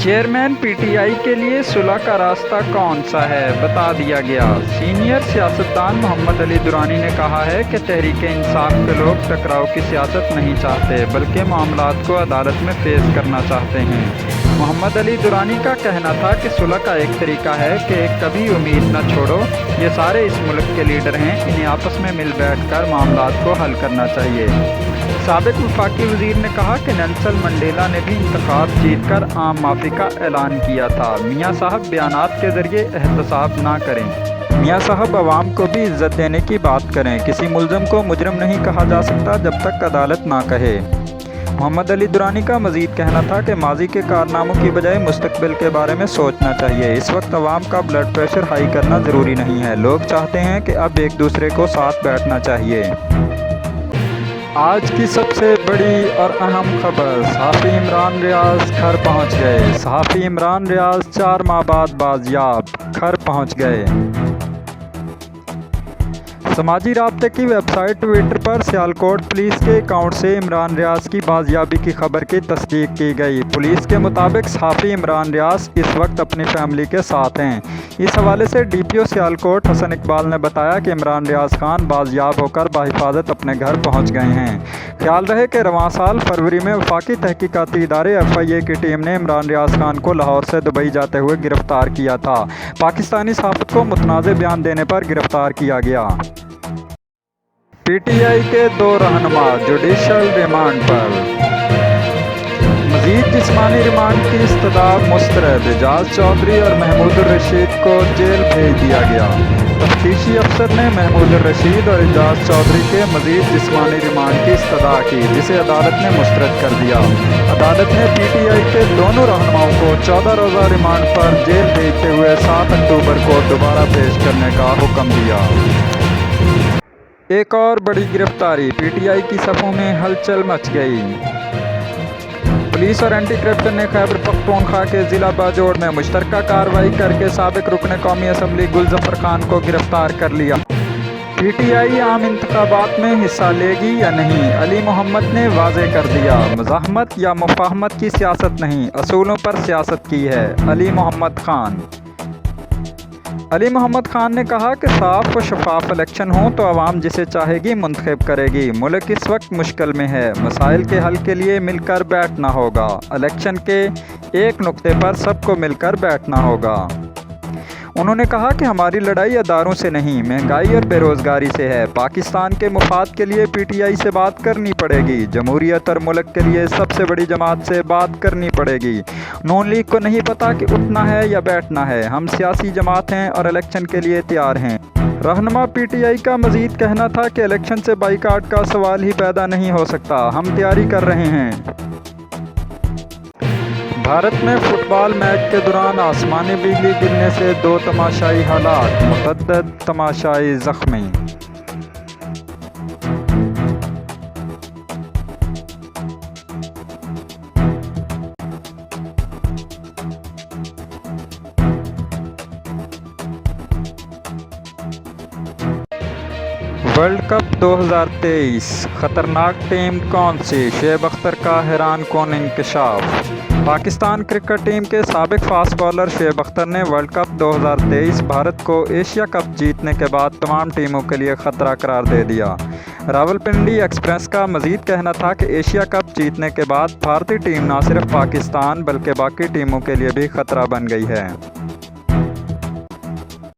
Chairman P T I کے لیے صلح کا راستہ کون سا ہے، بتا دیا گیا۔ سینئر سیاستدان محمد علی درانی نے کہا ہے کہ تحریک انصاف کے لوگ ٹکراؤ کی سیاست نہیں چاہتے بلکہ معاملات کو عدالت میں پیش کرنا چاہتے ہیں۔ محمد علی درانی کا کہنا تھا کہ صلح کا ایک طریقہ ہے کہ کبھی امید نہ چھوڑو، یہ سارے اس ملک کے لیڈر ہیں، انہیں آپس میں مل بیٹھ کر معاملات کو حل کرنا چاہیے۔ سابق وفاقی وزیر نے کہا کہ نیلسن منڈیلا نے بھی انتخاب جیت کر عام معافی کا اعلان کیا تھا۔ میاں صاحب بیانات کے ذریعے احتساب نہ کریں، میاں صاحب عوام کو بھی عزت دینے کی بات کریں۔ کسی ملزم کو مجرم نہیں کہا جا سکتا جب تک عدالت نہ کہے۔ محمد علی درانی کا مزید کہنا تھا کہ ماضی کے کارناموں کی بجائے مستقبل کے بارے میں سوچنا چاہیے۔ اس وقت عوام کا بلڈ پریشر ہائی کرنا ضروری نہیں ہے، لوگ چاہتے ہیں کہ اب ایک دوسرے کو ساتھ بیٹھنا چاہیے۔ آج کی سب سے بڑی اور اہم خبر، صحافی عمران ریاض گھر پہنچ گئے۔ صحافی عمران ریاض 4 ماہ بعد بازیاب، گھر پہنچ گئے۔ سماجی رابطے کی ویب سائٹ ٹویٹر پر سیالکوٹ پولیس کے اکاؤنٹ سے عمران ریاض کی بازیابی کی خبر کی تصدیق کی گئی۔ پولیس کے مطابق صحافی عمران ریاض اس وقت اپنی فیملی کے ساتھ ہیں۔ اس حوالے سے ڈی پی او سیالکوٹ حسن اقبال نے بتایا کہ عمران ریاض خان بازیاب ہو کر بحفاظت اپنے گھر پہنچ گئے ہیں۔ خیال رہے کہ رواں سال فروری میں وفاقی تحقیقاتی ادارے ایف آئی اے کی ٹیم نے عمران ریاض خان کو لاہور سے دبئی جاتے ہوئے گرفتار کیا تھا۔ پاکستانی صحافت کو متنازع بیان دینے پر گرفتار کیا گیا۔ پی ٹی آئی کے 2 رہنما جوڈیشل ریمانڈ پر، مزید جسمانی ریمانڈ کی استدعا مسترد۔ اعجاز چودھری اور محمود الرشید کو جیل بھیج دیا گیا۔ تفتیشی افسر نے محمود الرشید اور اعجاز چودھری کے مزید جسمانی ریمانڈ کی استدعا کی، جسے عدالت نے مسترد کر دیا۔ عدالت نے پی ٹی آئی کے دونوں رہنماؤں کو 14 روزہ ریمانڈ پر جیل بھیجتے ہوئے 7 اکتوبر کو دوبارہ پیش کرنے کا حکم دیا۔ ایک اور بڑی گرفتاری، پی ٹی آئی کی صفوں میں ہلچل مچ گئی۔ پولیس اور اینٹی کرپشن نے خیبر پختونخوا کے ضلع باجوڑ میں مشترکہ کارروائی کر کے سابق رکن قومی اسمبلی گل ظفر خان کو گرفتار کر لیا۔ پی ٹی آئی عام انتخابات میں حصہ لے گی یا نہیں، علی محمد نے واضح کر دیا۔ مزاحمت یا مفاہمت کی سیاست نہیں، اصولوں پر سیاست کی ہے، علی محمد خان۔ علی محمد خان نے کہا کہ صاف و شفاف الیکشن ہوں تو عوام جسے چاہے گی منتخب کرے گی۔ ملک اس وقت مشکل میں ہے، مسائل کے حل کے لیے مل کر بیٹھنا ہوگا۔ الیکشن کے ایک نقطے پر سب کو مل کر بیٹھنا ہوگا۔ انہوں نے کہا کہ ہماری لڑائی اداروں سے نہیں، مہنگائی اور بے روزگاری سے ہے۔ پاکستان کے مفاد کے لیے پی ٹی آئی سے بات کرنی پڑے گی، جمہوریت اور ملک کے لیے سب سے بڑی جماعت سے بات کرنی پڑے گی۔ نون لیگ کو نہیں پتا کہ اٹھنا ہے یا بیٹھنا ہے، ہم سیاسی جماعت ہیں اور الیکشن کے لیے تیار ہیں۔ رہنما پی ٹی آئی کا مزید کہنا تھا کہ الیکشن سے بائیکاٹ کا سوال ہی پیدا نہیں ہو سکتا، ہم تیاری کر رہے ہیں۔ بھارت میں فٹ بال میچ کے دوران آسمانی بجلی گرنے سے 2 تماشائی ہلاک، متعدد تماشائی زخمی۔ ورلڈ کپ 2023، خطرناک ٹیم کون سی؟ شعیب اختر کا حیران کن انکشاف۔ پاکستان کرکٹ ٹیم کے سابق فاسٹ بالر شعیب اختر نے ورلڈ کپ 2023 بھارت کو ایشیا کپ جیتنے کے بعد تمام ٹیموں کے لیے خطرہ قرار دے دیا۔ راولپنڈی ایکسپریس کا مزید کہنا تھا کہ ایشیا کپ جیتنے کے بعد بھارتی ٹیم نہ صرف پاکستان بلکہ باقی ٹیموں کے لیے بھی خطرہ بن گئی ہے۔